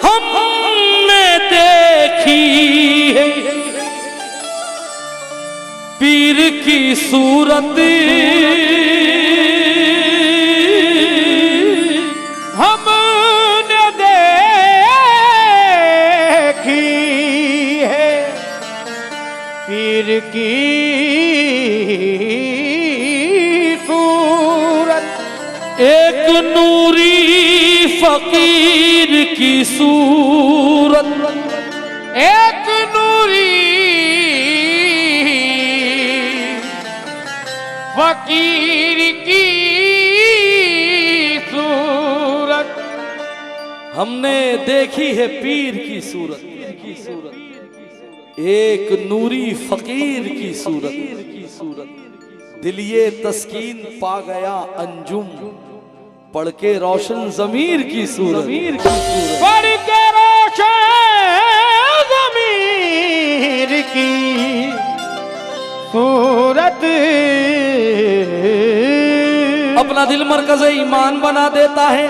हमने देखी है पीर की सूरत, हमने देखी है पीर की सूरत, एक नूरी फकीर की सूरत, एक नूरी फकीर की सूरत। हमने देखी है पीर की सूरत, एक नूरी फकीर की सूरत, दिल ये तस्कीन पा गया अंजुम, पढ़ के रोशन ज़मीर की सूरत, पढ़ के रोशन ज़मीर की सूरत। अपना दिल मरकज़ ईमान बना देता है,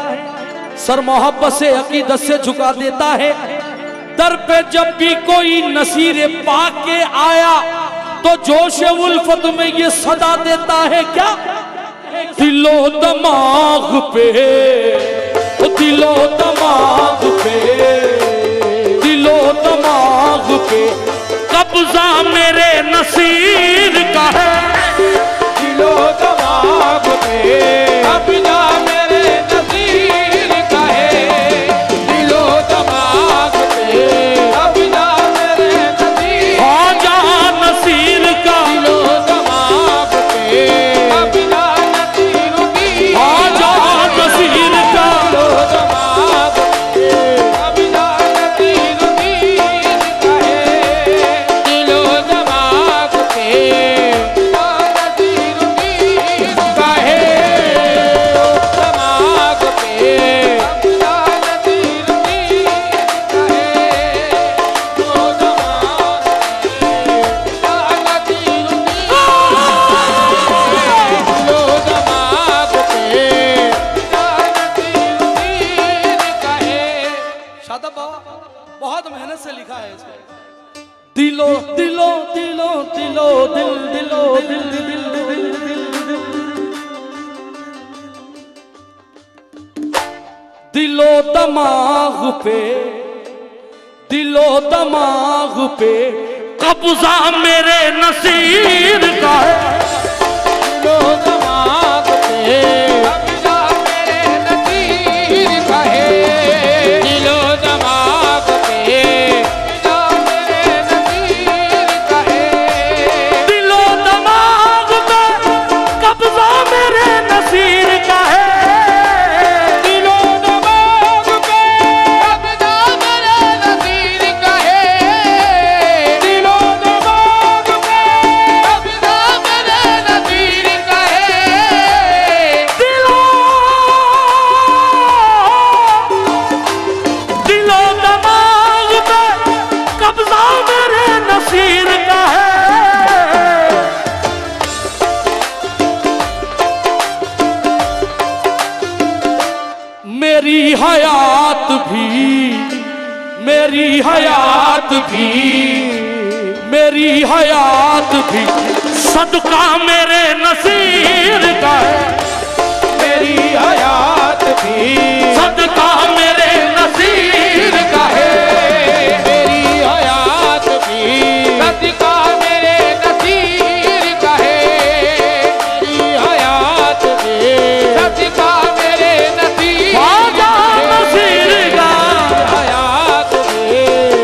सर मोहब्बत से अकीदत से झुका देता है। दर पे जब भी कोई नसीर पाक के आया तो जोश उल्फत में ये सदा देता है क्या, दिलो दमाग पे, दिलो दमाग पे, दिलो दमाग पे कब्जा मेरे नसीर का है, दिलो दमाग पे कब्जा मेरे नसीर का है, दिलो दमाग पे कब्जा मेरे नसीर, ख्वाजा नसीर का, दिलो दमाग पे कब्जा नसीर की, ख्वाजा नसीर का, दिलो दमाग पे कब्जा नसीर की का है, दिलो दमाग पे कब्जा नसीर की का है, दमाग पे कब्जा नसीर की का है, दिलो दमाग पे कब्जा नसीर की, दिलो दमाग पे कब्जा नसीर का है। शादाब बाबा बहुत मेहनत से लिखा है इसको। दिलो दिलो दिलो दिलो दिल दिलो दिल दिल दिल दिल दिल, दिलो दमाग पे, दिलो दमाग पे कब्जा मेरे नसीर का है, दिलो दमाग पे कब्जा मेरे नसीर का है, दिलो दमाग पे कब्जा मेरे नसीर का है, दिलो दमाग पे कब्जा मेरे नसीर का है, दिलो दमाग पे कब्जा मेरे नसीर का है, दिलो दमाग पे कब्जा मेरे नसीर का है, दिलो दिलो दमाग पे कब्जा मेरे नसीर का है। मेरी हयात भी, मेरी हयात भी, मेरी हयात भी सदका मेरे नसीर का है, मेरी हयात भी सदका मेरे नसीर का है, मेरी हयात भी सदका मेरे नसीर का है, मेरी हयात भी सदका मेरे नसीर ख्वाजा नसीर का, हयात भी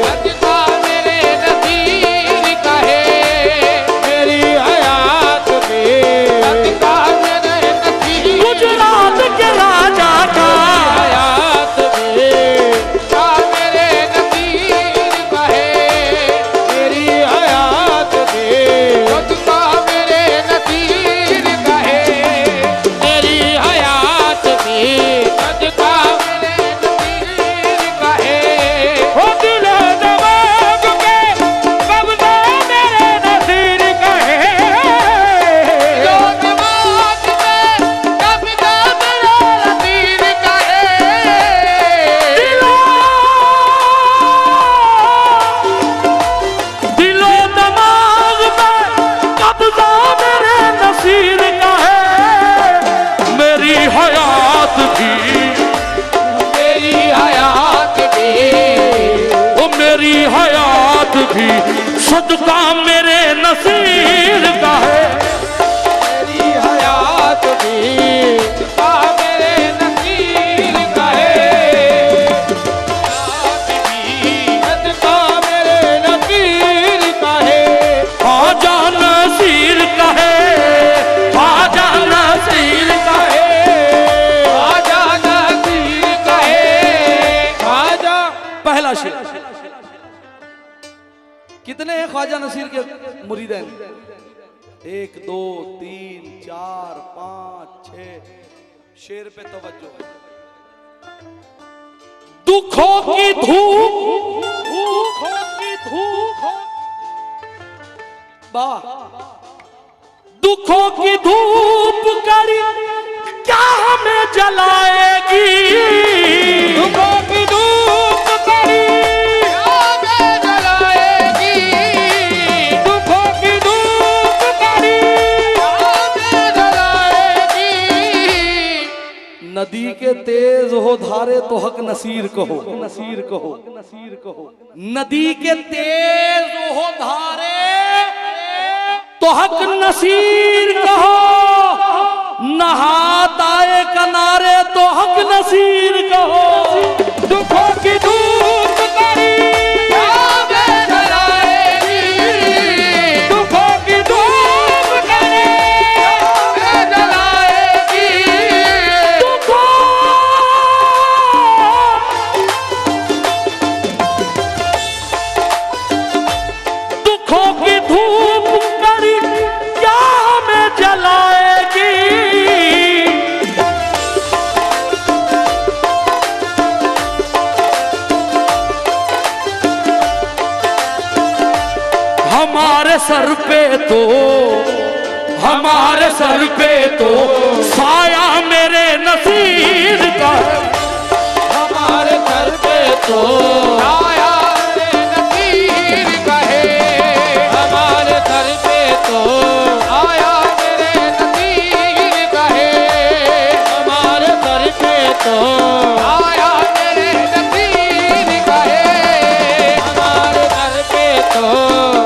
सदका मेरे नसीर का है, मेरी हयात भी सदका मेरे नसीर गुजरात के राजा का सदका मेरे नसीर का है। मेरी हयात भी सदका मेरे नसीर का है। हयात भी सदका मेरे नसीर का है। ख्वाजा नसीर का है, ख्वाजा नसीर का है, ख्वाजा नसीर का है। ख्वाजा पहला शेर। कितने हैं ख्वाजा नसीर के मुरीदैन? 1 2 3 4 5 6। शेर पे तवज्जो है। दुखों की धूप, दुखों की धूप, वाह, दुखों की धूप करी क्या हमें जलाएगी? दुखों की धूप करी हमें जलाएगी। दुखों की धूप करी हमें जलाएगी। नदी के तेज हो धारे तो हक नसीर कहो, नसीर कहो, नसीर कहो। नदी के तेज हो धारे तो हक नसीर कहो, नहात आए किनारे तो हक नसीर कहो। दुखों की धूप करी हमें जलाएगी। दुखों की धूप करी हमें जलाएगी। दुखों की धूप करी क्या हमें जलाएगी? हमारे सर पे तो, हमारे सर पे तो साया मेरे नसीर का है। हमारे सर पे तो आया मेरे नसीर का है। हमारे सर पे तो आया मेरे नसीर का है। हमारे सर पे तो आया मेरे नसीर का है। हमारे सर पे तो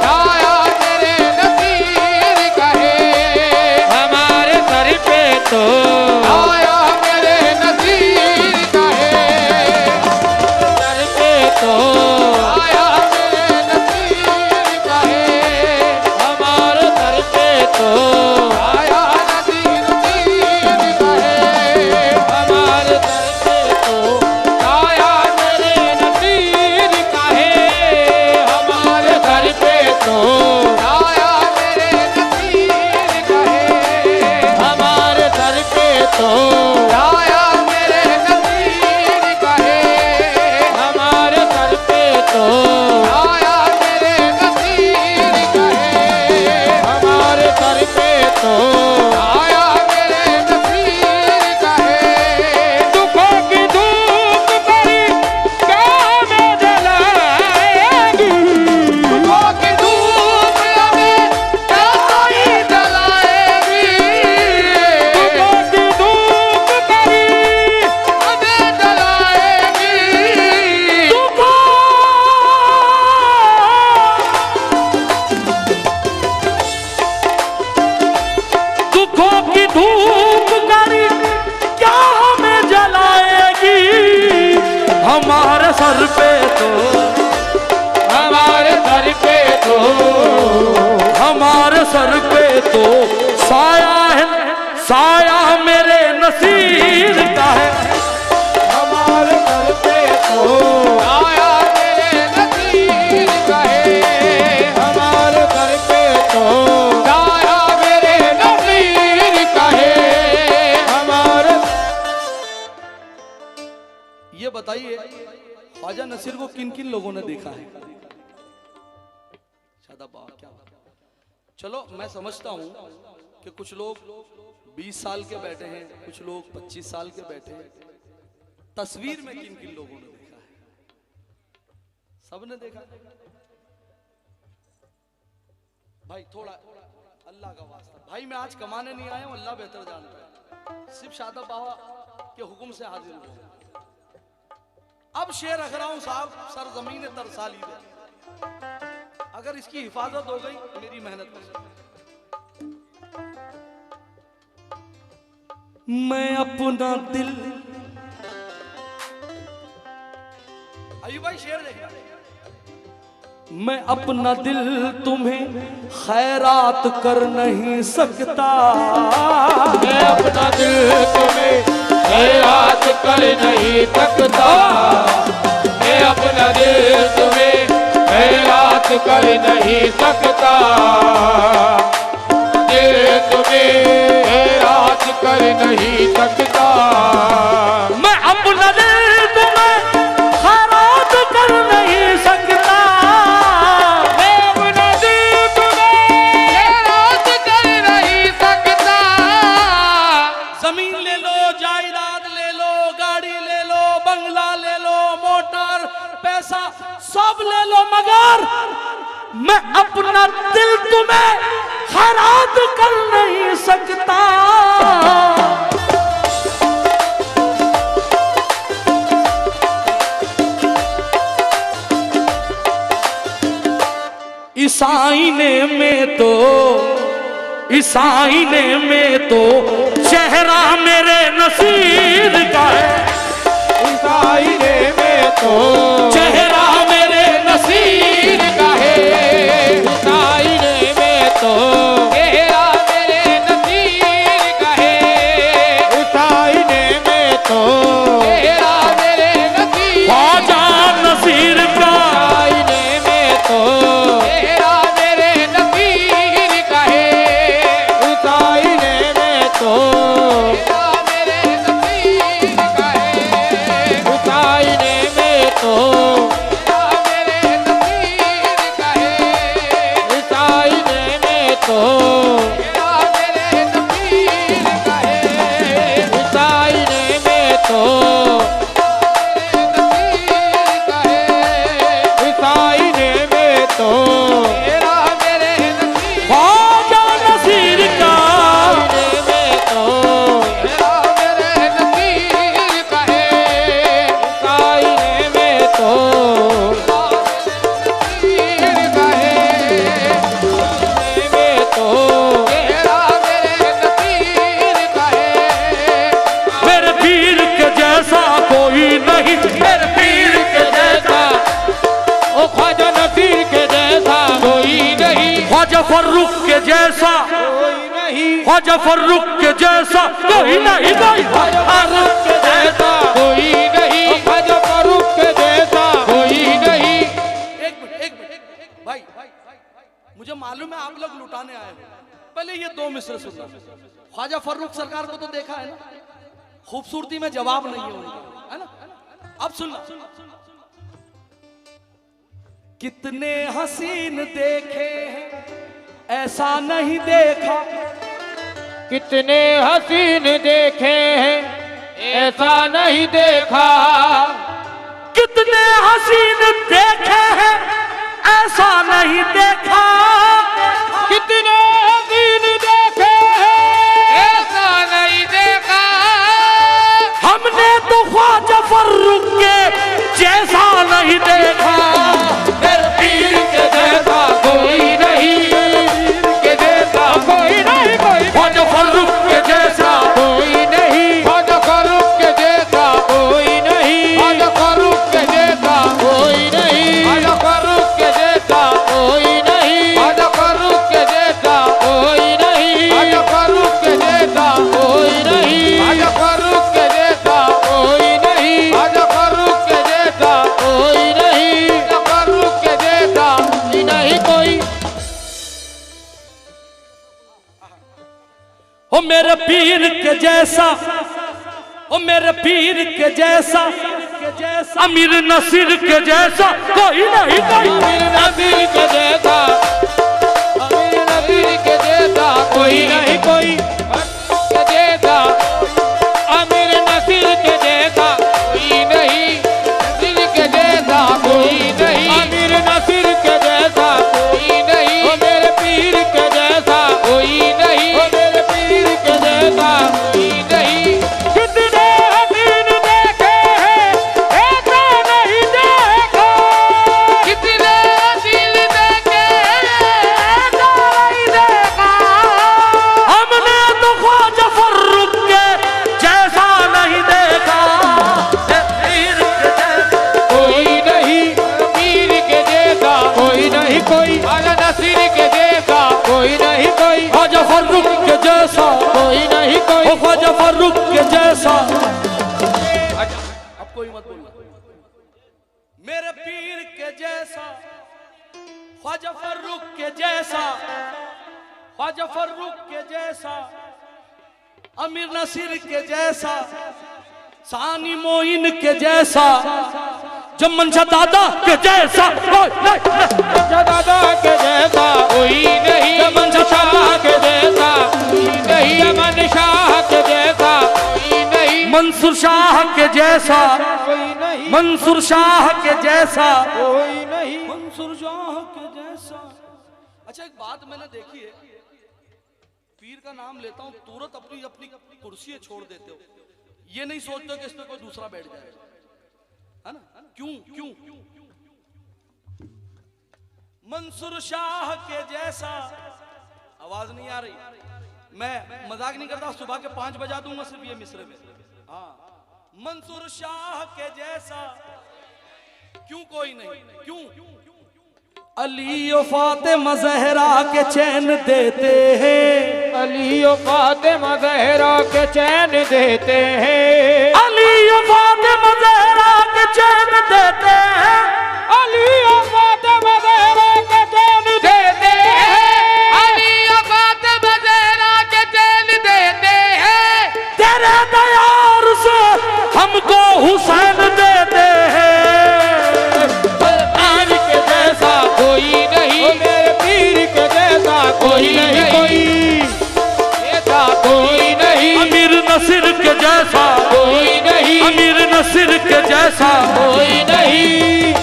आया मेरे नसीर का है। हमारे सर पे तो आया मेरे नसीर का है। सर पे तो आया मेरे नसीर का है। हमारे सर पे तो आया नसीर का है। हमारे सर पे तो आया मेरे नसीर का है। हमारे सर पे तो आया मेरे नसीर का है। हमारे सर पे तो आया मेरे नसीर का है। हमारे सर पे तो आया मेरे नसीर का है। हमारे सर पे तो आया मेरे नसीर का है। दुखों की धूप करी क्या हमें जलाएगी? दुखों की धूप हमें कैसे जलाएगी? दुखों की धूप करी हमें जलाएगी। दुखों की धूप करी क्या हमें जलाएगी? हमारे सर पे तो, हमारे सर पे तो हमारे सर पे तो साया है, साया मेरे नसीर का है। हमारे सर पे तो आया मेरे नसीर का है। हमारे सर पे तो आया मेरे नसीर का है। हमारे ये बताइए ख्वाजा नसीर को किन किन लोगों ने देखा है? शादाब क्या बात। चलो मैं समझता हूं कि कुछ लोग 20 साल के बैठे हैं, कुछ लोग 25 साल के बैठे हैं। तस्वीर में किन किन लोगों ने देखा है? सबने देखा। भाई थोड़ा अल्लाह का वास्ता, भाई मैं आज कमाने नहीं आया हूं, अल्लाह बेहतर जानता है। सिर्फ शादाब बाबा के हुक्म से हाजिर हूं। अब शेर रख रहा हूं साहब, सर जमीन तरसाली दे। अगर इसकी हिफाजत हो गई मेरी मेहनत में। मैं अपना दिल, अयुब भाई शेर देखना, मैं अपना दिल तुम्हें खैरात कर नहीं सकता, मैं अपना दिल तुम्हें खैरात कर नहीं सकता, मैं अपना दिल तुम्हें खैरात कर नहीं सकता, दिल तुम्हें खैरात कर नहीं सकता, मैं अपना दिल तुम्हें खैरात कर नहीं सकता, मैं अपना दिल तुम्हें खैरात कर नहीं सकता, जमीन ले लो, जायदाद ले लो, गाड़ी ले लो, बंगला ले लो, मोटर, पैसा सब ले लो, मगर मैं अपना दिल तुम्हें खैरात कर नहीं सकता। इस आईने में तो, इस आईने में तो चेहरा मेरे नसीब का है, इस आईने में तो चेहरा मेरे नसीब का है, इस आईने में तो चेहरा मेरे नसीब का है, इस आईने में तो चेहरा मेरे नसीब, ख्वाजा नसीर का आईने में तो चेहरा मेरे नसीब का है, इस आईने में तो चेहरा मेरे नसीब का है, इस आईने में तो चेहरा मेरे नसीब का है, इस आईने में तो चेहरा मेरे नसीब का है, इस आईने में तो इस आईने में तो तेरा मेरे नसीब, ख्वाजा नसीर का आईने में तो तेरा मेरे नसीब का है, इस आईने में तो तेरा मेरे नसीब का है, आईने में तो तेरा मेरे नसीब का है, मेरे पीर के जैसा कोई नहीं, मेरे पीर के जैसा, ओ ख्वाजा नसीर के जैसा कोई नहीं, ख्वाजा फर्रुख के जैसा, कोई नहीं, ख्वाजा फर्रुख के जैसा कोई नहीं, कोई फारूक के जैसा कोई नहीं, ख्वाजा फारूक के जैसा कोई नहीं। एक मिनट भाई, मुझे मालूम है आप लोग लुटाने आए हो, पहले ये दो मिसरे सुनना। ख्वाजा फर्रुख सरकार को तो देखा है ना, खूबसूरती में जवाब नहीं है उनका, है ना। अब सुनना, कितने हसीन देखे हैं ऐसा नहीं देखा, कितने हसीन देखे हैं ऐसा नहीं देखा, कितने हसीन देखे हैं ऐसा नहीं देखा, कितने हसीन देखे हैं ऐसा नहीं देखा, हमने तो ख्वाजा फर्रुख के जैसा नहीं देखा, मेरे पीर के जैसा कोई नहीं, के जैसा कोई नहीं, कोई ख्वाजा फर्रुख के जैसा कोई नहीं, ख्वाजा फारूक के जैसा कोई नहीं, ख्वाजा फारूक के जैसा कोई नहीं, ख्वाजा फारूक के जैसा कोई नहीं, ख्वाजा फारूक के जैसा कोई नहीं, ख्वाजा फारूक के जैसा कोई नहीं, ख्वाजा फारूक के जैसा कोई नहीं, ख्वाजा फारूक के जैसा कोई नहीं, ख्वाजा फारूक के जैसा नहीं कोई। ओ मेरे पीर के जैसा, ओ मेरे पीर के जैसा, अमीर नसीर के जैसा कोई नहीं, कोई अमीर नसीर के जैसा, अमीर नसीर के जैसा कोई नहीं, कोई के जैसा, अमीर नसीर के जैसा कोई नहीं, नसीर के जैसा कोई नहीं, अमीर नसीर के जैसा कोई नहीं, ओ मेरे पीर के जैसा कोई नहीं, ओ मेरे पीर के जैसा कोई नहीं। कितने हसीन देखे हैं ऐसा नहीं देखा, कितने हसीन देखे ख्वाजा फर्रुख के जैसा कोई नहीं कोई। ओ ख्वाजा फर्रुख के जैसा। अब कोई मत बोलना। मेरे पीर के जैसा, ख्वाजा फर्रुख के जैसा, ख्वाजा फर्रुख के जैसा, अमीर नसीर के जैसा, सानी मोइन के जैसा, जमनशा दादा के जैसा कोई नहीं, दादा के जैसा कोई नहीं, जमनशा शाह के जैसा कोई नहीं, अमन शाह के जैसा कोई नहीं, मंसूर शाह के जैसा, कोई नहीं, मंसूर शाह के जैसा, कोई नहीं। मंसूर शाह के जैसा। अच्छा एक बात मैंने देखी है, पीर का नाम लेता हूँ तुरंत अपनी अपनी कुर्सी छोड़ देते हो, ये नहीं सोचते कि इसमें कोई दूसरा बैठ जाए, है ना? क्यों क्यों? मंसूर शाह के जैसा। आवाज नहीं आ रही, मैं मजाक नहीं करता, सुबह के 5 बजा दूंगा सिर्फ ये मिसरे में। हाँ, मंसूर शाह के जैसा क्यों कोई नहीं? क्यों? अली और फातिमा ज़हरा के चैन देते हैं, अली और फातिमा ज़हरा के चैन देते हैं, अली और फातिमा ज़हरा के चैन देते हैं, अली और फातिमा ज़हरा के चैन देते हैं, अली और फातिमा ज़हरा के चैन देते हैं, तेरे दयार से हमको हुसैन देते हैं। पीर के जैसा कोई नहीं, मेरे पीर के जैसा कोई नहीं, कोई जैसा कोई नहीं, अमीर नसीर के जैसा कोई नहीं, अमीर नसीर के जैसा कोई नहीं,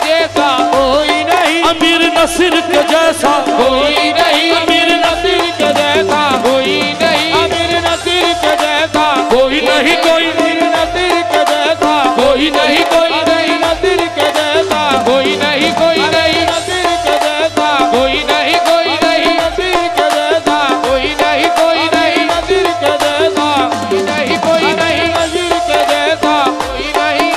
जैसा कोई नहीं, अमीर नसीर के जैसा कोई नहीं, अमीर नसीर के जैसा कोई नहीं, अमीर नसीर के जैसा कोई नहीं, कोई अमीर नसीर के जैसा कोई नहीं, कोई नहीं, नसीर के जैसा कोई नहीं, कोई नहीं, नसीर के जैसा कोई नहीं, कोई नहीं, नसीर के जैसा कोई नहीं, कोई नहीं, नसीर के जैसा कोई नहीं, कोई नहीं, नसीर के जैसा कोई नहीं,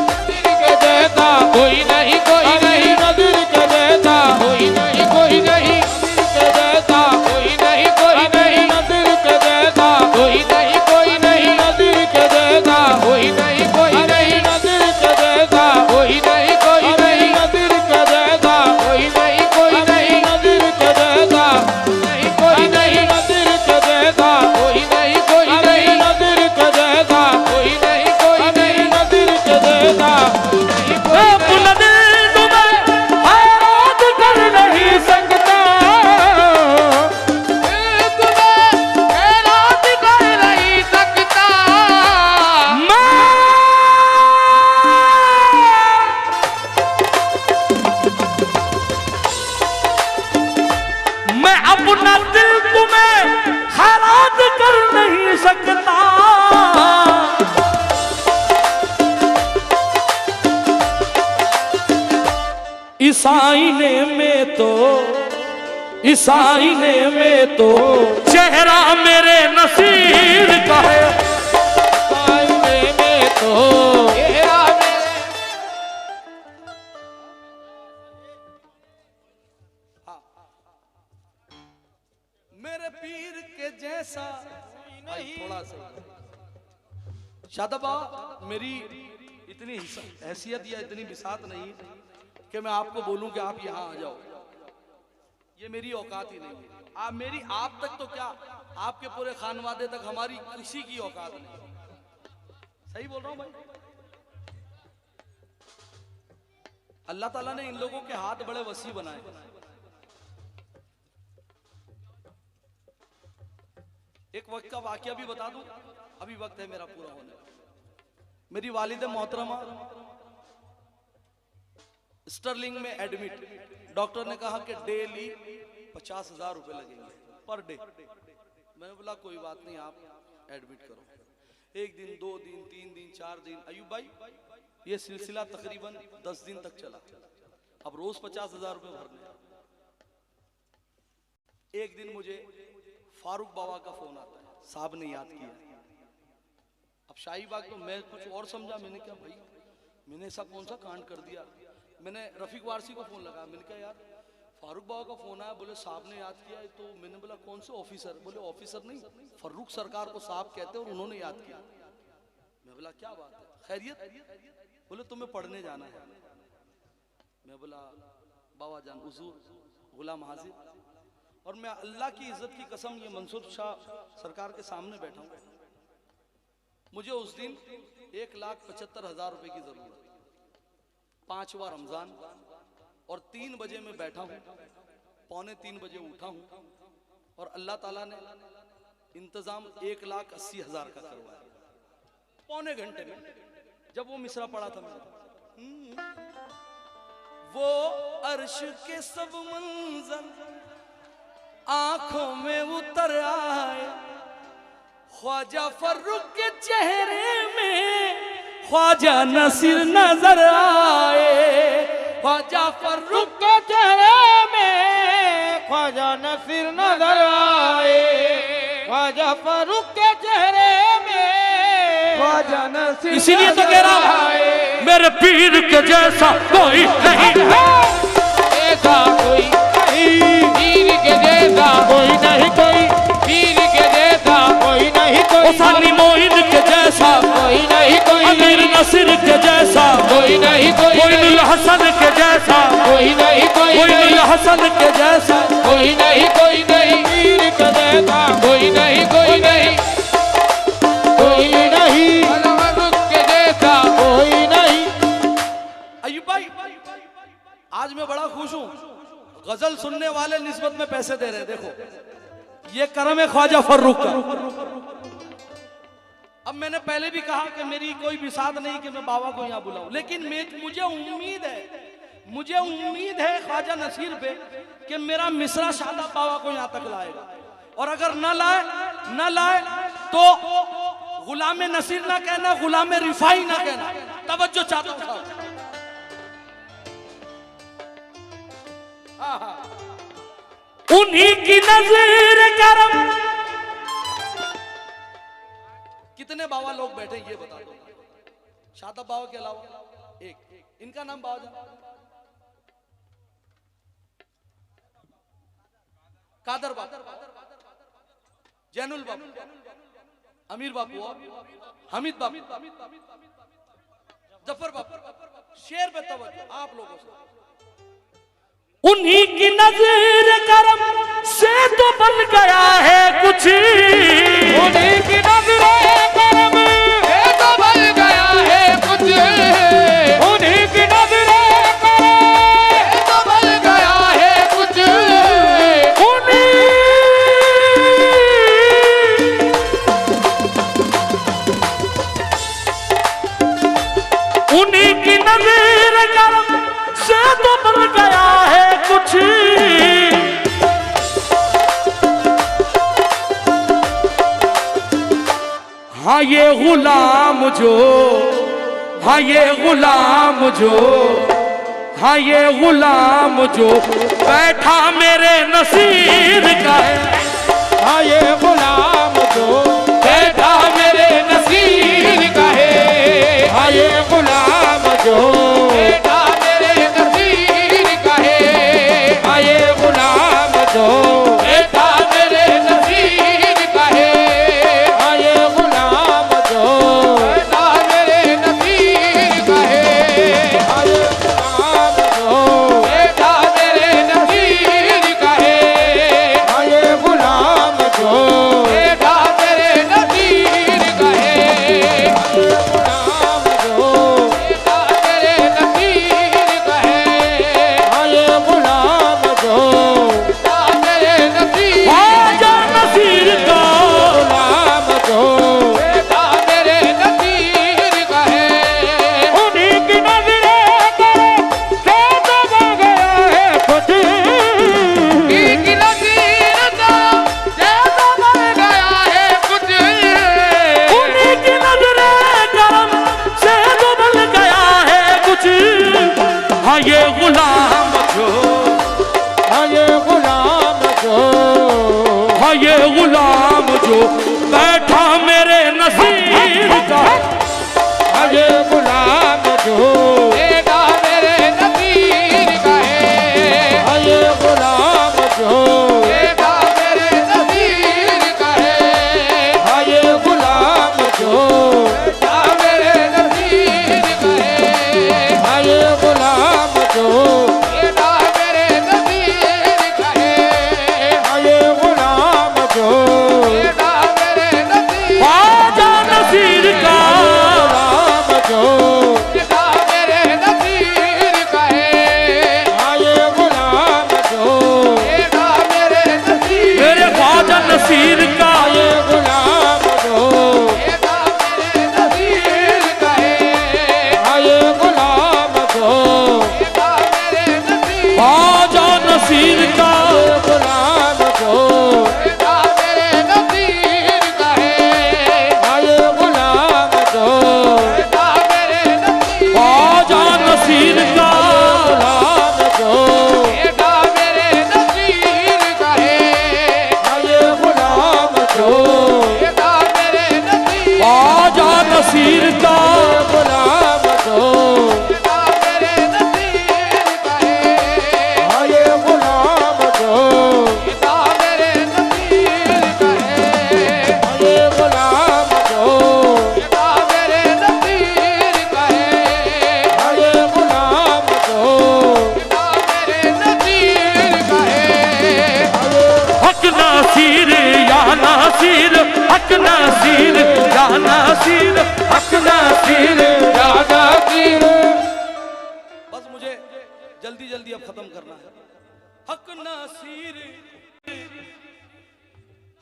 नसीर के जैसा कोई नहीं, कोई नहीं, नसीर के जैसा कोई नहीं, कोई नहीं, नसीर के जैसा कोई नहीं, कोई नहीं, नसीर के जैसा कोई नहीं, कोई नहीं, नसीर के जैसा कोई नहीं, कोई नहीं, नसीर के जैसा कोई नहीं, कोई नहीं, नसीर के जैसा कोई नहीं, कोई नहीं, नसीर के जैसा नहीं, कोई नहीं, नसीर के जैसा कोई नहीं, कोई नहीं, नसीर के जैसा कोई नहीं, कोई नहीं, नसीर के जैसा नहीं, कोई अपना दिल तुम्हें हैरान कर नहीं सकता, तुम्हें हैरान कर नहीं सकता, मैं अपना दिल तुम्हें हैरान कर नहीं सकता। इस आईने में तो, इस आईने में तो चेहरा मेरे नसीर का है, आईने में तो चेहरा मेरे पीर के जैसा नहीं। थोड़ा सा शादाबा, मेरी इतनी हैसियत या इतनी बिसात नहीं कि मैं आपको बोलूं कि आप यहाँ आ जाओ, ये मेरी औकात ही नहीं है। आप मेरी, आप तक तो क्या, आपके पूरे खानवादे तक हमारी किसी की औकात नहीं। सही बोल रहा हूं भाई? अल्लाह ताला ने इन लोगों के हाथ बड़े वसी बनाए। एक वक्त का वाकया भी बता दूं, अभी वक्त है मेरा पूरा होने। मेरी वालिद मोहतरमा स्टर्लिंग में एडमिट, डॉक्टर ने कहा कि डेली 50,000 रुपए लगेंगे पर डे। मैंने बोला कोई बात नहीं, आप एडमिट करो। 1 दिन, 2 दिन, 3 दिन, 4 दिन, अयूब भाई ये सिलसिला तकरीबन 10 दिन तक चला। अब रोज 50,000 रुपए भरने। एक दिन मुझे फारूक बाबा का फोन आता है, साहब ने याद किया। अब शाही बाग तो मैं कुछ और समझा, मैंने क्या भाई मैंने ऐसा कौन सा कांड कर दिया। मैंने रफीक वारसी को फोन लगा, मैंने कहा यार फारूक बाबा का फोन आया, बोले साहब ने याद किया है। तो मैंने बोला कौन से ऑफिसर? बोले ऑफिसर नहीं, फर्रुख सरकार को साहब कहते हैं और उन्होंने याद किया। मैं बोला क्या बात है, खैरियत? बोले तुम्हें पढ़ने जाना है। मैं बोला बाबा जान हुजूर गुलाम हाजिर। और मैं अल्लाह की इज्जत की कसम ये मंसूर शाह सरकार के सामने बैठा हूँ। मुझे उस दिन 1,75,000 रुपए की जरूरत, 5वां रमजान, और 3 बजे मैं बैठा हूँ, 2:45 बजे उठा हूँ, और अल्लाह ताला ने इंतजाम 1,80,000 का करवाया पौने घंटे में। जब वो मिसरा पड़ा था मेरा, वो अर्श के सब मंजर आंखों में उतर आए, ख्वाजा फर्रुख के चेहरे में ख्वाजा नसीर नजर आए। ख्वाजा फर्रुख के चेहरे में ख्वाजा नसीर नजर आए, ख्वाजा फर्रुख के चेहरे में ख्वाजा नसीर। इसीलिए तो कह रहा हूं मेरे पीर के जैसा कोई नहीं है, ऐसा कोई नहीं, पीर के जैसा कोई नहीं, कोई पीर के जैसा कोई नहीं, कोई उसानी मोइन के जैसा कोई नहीं, कोई अमीर नसीर के जैसा कोई नहीं, कोई मोइनुल हसन के जैसा कोई नहीं, कोई मोइनुल हसन के जैसा कोई नहीं, कोई नहीं, पीर के जैसा कोई नहीं, कोई नहीं, कोई नहीं, फर्रुख के जैसा कोई नहीं। अय्यूब भाई आज मैं बड़ा खुश हूँ, गजल सुनने वाले निस्बत में पैसे दे रहे हैं। देखो ये करम है ख्वाजा फर्रुख का। अब मैंने पहले भी कहा कि मेरी कोई विसाद नहीं कि मैं बाबा को यहाँ बुलाऊं, लेकिन मुझे उम्मीद है ख्वाजा नसीर पे कि मेरा मिसरा शादाब बाबा को यहाँ तक लाएगा। और अगर न लाए तो गुलाम नसीर ना कहना, गुलाम रिफाई ना कहना। तवज्जो चाहता हूँ। उन्हीं की नजर करम। कितने बाबा लोग बैठे ये बता दो शादाब बाबा के अलावा? एक, इनका नाम बाबा कादर बाबा, जैनुल बाबा, अमीर बाबू, हमीद बाबू, जफर बाबू। शेर पे तवज्जो आप लोगों से। उन्हीं की नजर करम से तो बन गया है कुछ, उन्हीं की नजर करम से तो बन गया है कुछ, उन्हीं की नजर करम से तो बन गया है कुछ, उन्हीं की नजर करम से तो बन गया है कुछ। हाँ ये गुलाम जो, हाँ ये गुलाम जो, हाँ ये गुलाम जो बैठा मेरे नसीर का है। हाँ ये गुलाम जो बैठा मेरे नसीर का है, हाँ ये गुलाम जो बैठा मेरे नसीर का है, हाँ ये गुलाम जो बैठा मेरे नसीर का है, हाँ ये गुलाम जो बैठा मेरे नसीर का है, हाँ ये गुलाम जो बैठा मेरे नसीर का है, हाँ ये गुलाम जो बैठा मेरे नसीर का है, हाँ ये गुलाम जो बैठा मेरे नसीर का है, हाँ ये गुलाम जो बैठा मेरे नसीर ख्वाजा नसीर का गुलाम जो बैठा मेरे नसीर का है। उन्हीं की नजरे करे से तो बन गया है खुद, उन्हीं की नजर का से तो बन गया है खुद, उन्हीं की नजरे करम से तो बन गया है कुछ। हाँ ये गुलाम जो, हाँ ये गुलाम जो हाँ ये गुलाम जो बैठा मेरे नसीर का। हाँ ये गुलाम जो बैठा मेरे नसीर का है, हाँ ये नसीर का गुलाम जो बेटा मेरे नसीर का है, आए गुलाम जो बेटा मेरे नसीर, ख्वाजा नसीर का गुलाम जो बेटा मेरे नसीर का है, आए गुलाम जो बेटा मेरे नसीर, ख्वाजा नसीर का गुलाम जो बेटा मेरे नसीर का है, आए गुलाम जो बेटा मेरे नसीर का है, आए गुलाम जो बेटा मेरे नसीर का है, आए गुलाम जो बेटा मेरे नसीर का है, हक नासिर या नासिर, हक नासिर या नासिर, हक नासिर या नासिर। बस मुझे जल्दी जल्दी अब खत्म करना है। हक नासिर,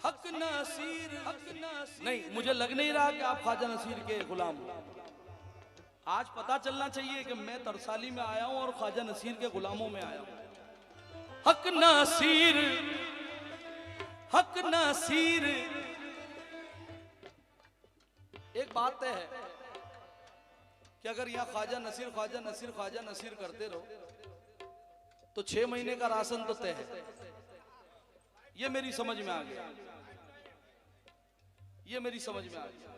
हक नासिर, हक नासिर। नहीं, मुझे लग नहीं रहा कि आप ख्वाजा नसीर के गुलाम हो। आज पता चलना चाहिए कि मैं तरसाली में आया हूं और ख्वाजा नसीर के गुलामों में आया हूं। हक नासिर, हक नासिर। एक बात तय है कि अगर यहां ख्वाजा नसीर ख्वाजा नसीर ख्वाजा नसीर करते रहो तो 6 महीने का राशन तो तय है। ये मेरी समझ में आ गया, ये मेरी समझ में आ गया।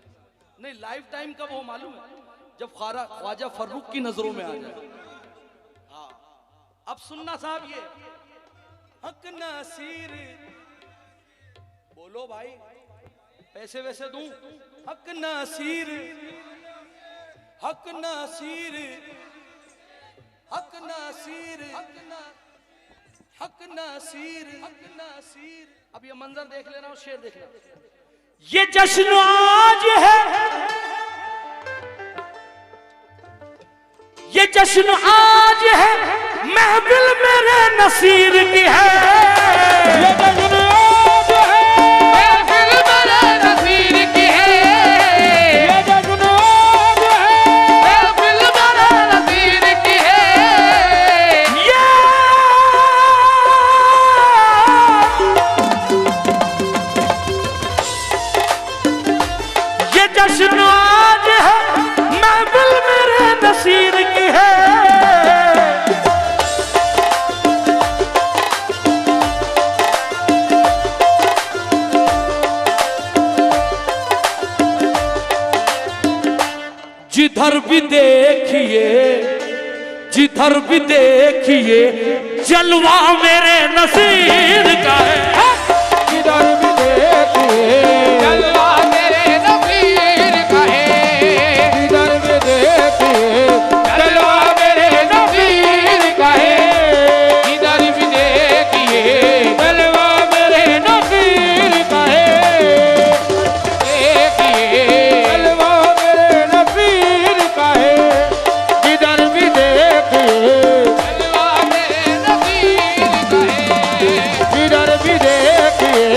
नहीं, लाइफ टाइम कब हो मालूम है? जब ख्वाजा फर्रुख की नजरों में आ जाए। हाँ, अब सुनना साहब, ये हक नासिर बोलो भाई, पैसे वैसे दूं? हक नासिर, हक नासिर, हक नासिर, हक नासिर, हक नासिर। अब ये मंजर देख लेना और शेर देख लेना। ये जश्न आज है, ये जश्न आज है, महफिल मेरे नसीर की है। ये जश्न आज है, महफिल मेरे नसीर की है। ये जश्न आज है, महफिल मेरे नसीर की है। ये जश्न आज है, महफिल मेरे नसीर की है। जिधर भी देखिए, जिधर भी देखिए, जलवा मेरे नसीर का है। जिधर भी देखिए, जलवा मेरे नसीर का है। जिधर भी देखिए, जलवा मेरे नसीर का है। जिधर भी देखिए, जलवा मेरे नसीर का है। देखिए, जलवा मेरे नसीर का है। जिधर भी देखिए, जलवा मेरे नसीर का है। जिधर भी देखिए,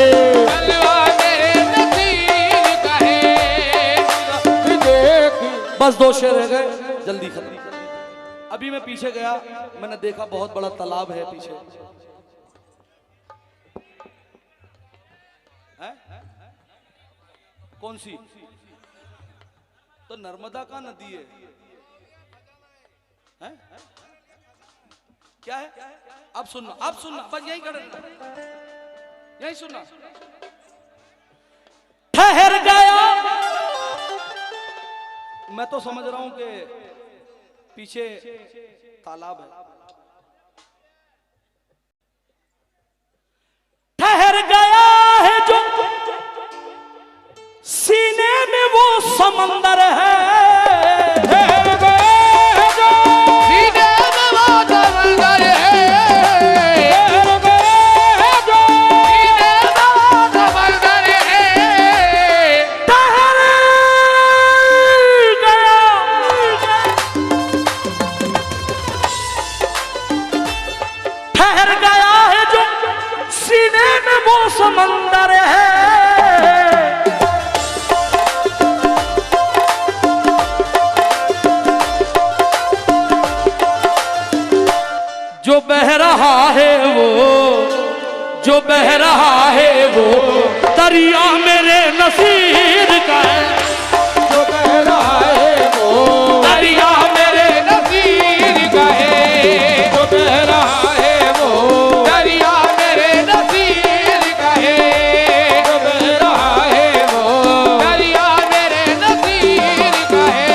जलवा मेरे नसीर का है। बस 2 शेर रह गए, जल्दी खत्म। अभी मैं पीछे गया, मैंने देखा बहुत बड़ा तालाब है पीछे। है? कौन सी? तो नर्मदा का नदी है। हैं? क्या है? अब सुनना, अब सुनना, बस यही कर, यही सुनना। ठहर गया, मैं तो समझ रहा हूं कि पीछे तालाब है। ठहर गया है जो सीने में वो समंदर है। ठहर गया है जो सीने में वो समंदर है। ठहर गया है जो सीने में वो समंदर है। ठहर गया, ठहर गया है जो सीने में वो समंदर है। जो बह रहा है वो, जो बह रहा है वो दरिया मेरे नसीर का है। जो बह रहा है वो दरिया मेरे नसीर का है। जो बह रहा है वो दरिया मेरे नसीर का है। जो बह रहा है वो दरिया मेरे नसीर का है।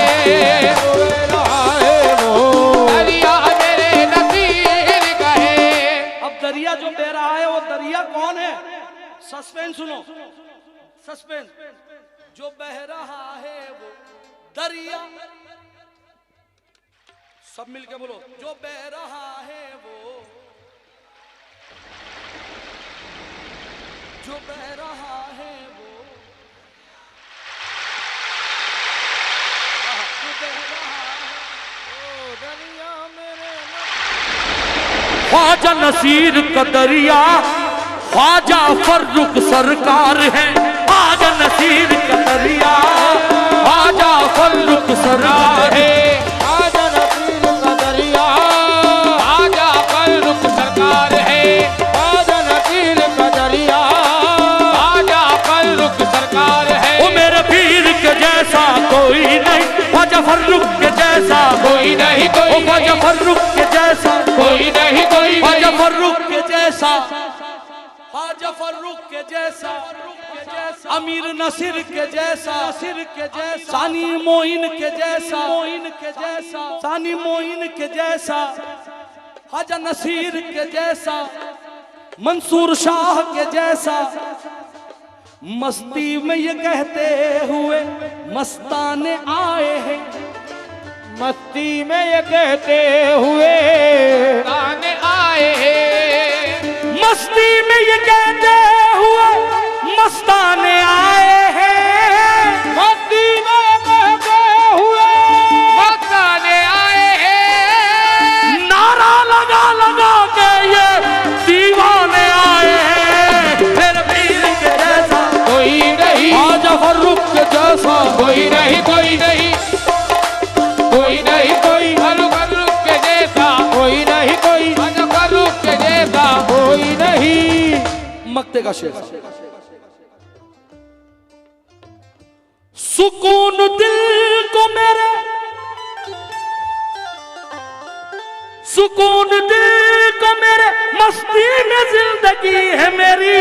जो बह रहा है वो दरिया मेरे नसीर का है। अब दरिया जो बह रहा है वो दरिया कौन है? सस्पेंस सुनो, सस्पेंस। जो बह रहा है वो दरिया, सब मिलके बोलो, जो बह रहा है वो, जो बह रहा है वो, जो बह रहा है वो दरिया मेरे ख्वाजा नसीर का दरिया, ख्वाजा फर्रुख सरकार है। ख्वाजा नसीर का दरिया, ख्वाजा फर्रुख सरकार है। ख्वाजा नसीर का दरिया, ख्वाजा फर्रुख सरकार है। ख्वाजा नसीर का दरिया, ख्वाजा फर्रुख सरकार है। वो मेरे पीर के जैसा कोई नहीं, ख्वाजा फर्रुख के जैसा कोई नहीं, कोई ख्वाजा फर्रुख के जैसा कोई नहीं, कोई ख्वाजा फर्रुख के जैसा, ख्वाजा फर्रुख के जैसा, अमीर नसीर के जैसा, नसीर के जैसा, सानी मोइन के जैसा, मोइन के जैसा, सानी मोइन के जैसा, ख्वाजा नसीर के जैसा, मंसूर शाह के जैसा। मस्ती में ये कहते हुए मस्ताने आए हैं, मस्ती में ये कहते हुए गाने आए हैं। मस्ती में ये कहते हुए मस्ताने आए हैं। मस्ती में ये कहते हुए मस्ताने आए हैं। नारा लगा लगा के ये दीवाने आए हैं। मेरे पीर के जैसा कोई नहीं, ख्वाजा फर्रुख के जैसा कोई नहीं, कोई नहीं, कोई नहीं, कोई फर्रुख के जैसा कोई नहीं, कोई फर्रुख के जैसा कोई नहीं। मक्ते का शेर। सुकून दिल को मेरे, सुकून दिल को मेरे, मस्ती में जिंदगी है मेरी।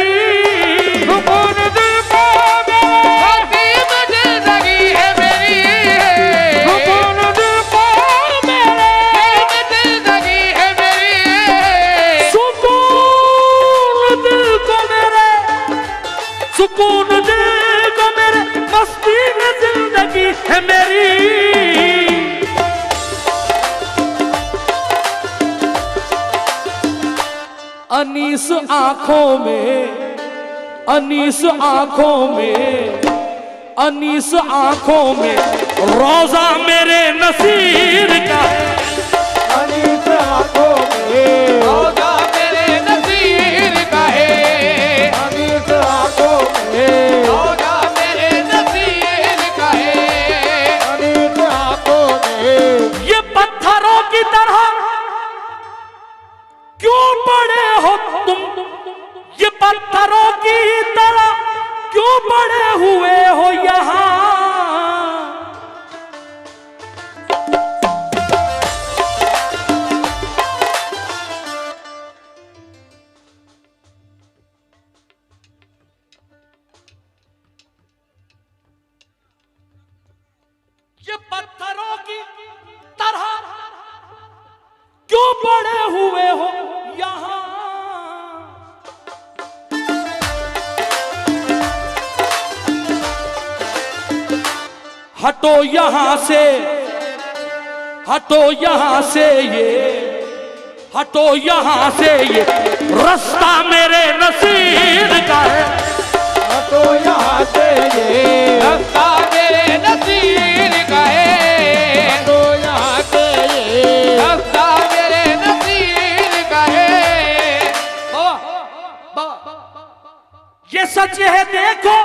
सुकून दिल को मेरे, मस्ती में जिंदगी है मेरी। सुकून दिल को मेरे, जिंदगी है मेरी। सुकून दिल को मेरे, सुकून दिल को मेरे, मस्ती में जिंदगी है मेरी। अनीस आंखों में, अनीस आंखों में, अनीस आंखों में रोजा मेरे नसीर का है। अनीस आंखों में रोजा मेरे नसीर का है। अनीस आंखों में रोजा मेरे नसीर का है। अनीस आंखों में ये पत्थरों की तरह क्यों पड़े हो तुम, ये पत्थरों की तरह क्यों पड़े हुए हो यहाँ। ये पत्थरों की तरह क्यों पड़े हुए हो यहाँ। हटो यहाँ से, हटो यहाँ से ये, हटो यहाँ से ये रास्ता मेरे नसीर का है। हटो यहाँ से ये रास्ता मेरे नसीर का है। हटो यहाँ से ये रास्ता मेरे नसीर का है। ये सच है देखो,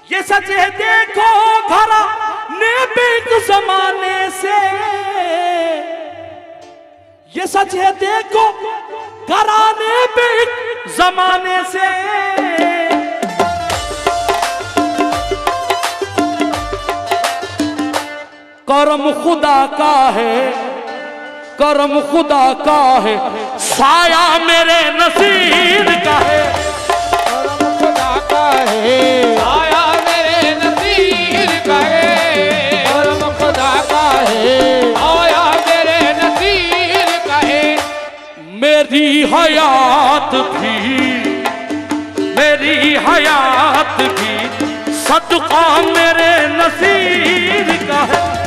ये सच है देखो भरा नेबिक जमाने से। ये सच है देखो कराने पे जमाने से करम खुदा का है, करम खुदा का है, साया मेरे नसीब का है। करम खुदा का है, साया मेरे नसीब का है। करम खुदा का है, साया मेरे नसीब का है। मेरी हयात भी, मेरी हयात भी सदका मेरे नसीब का है।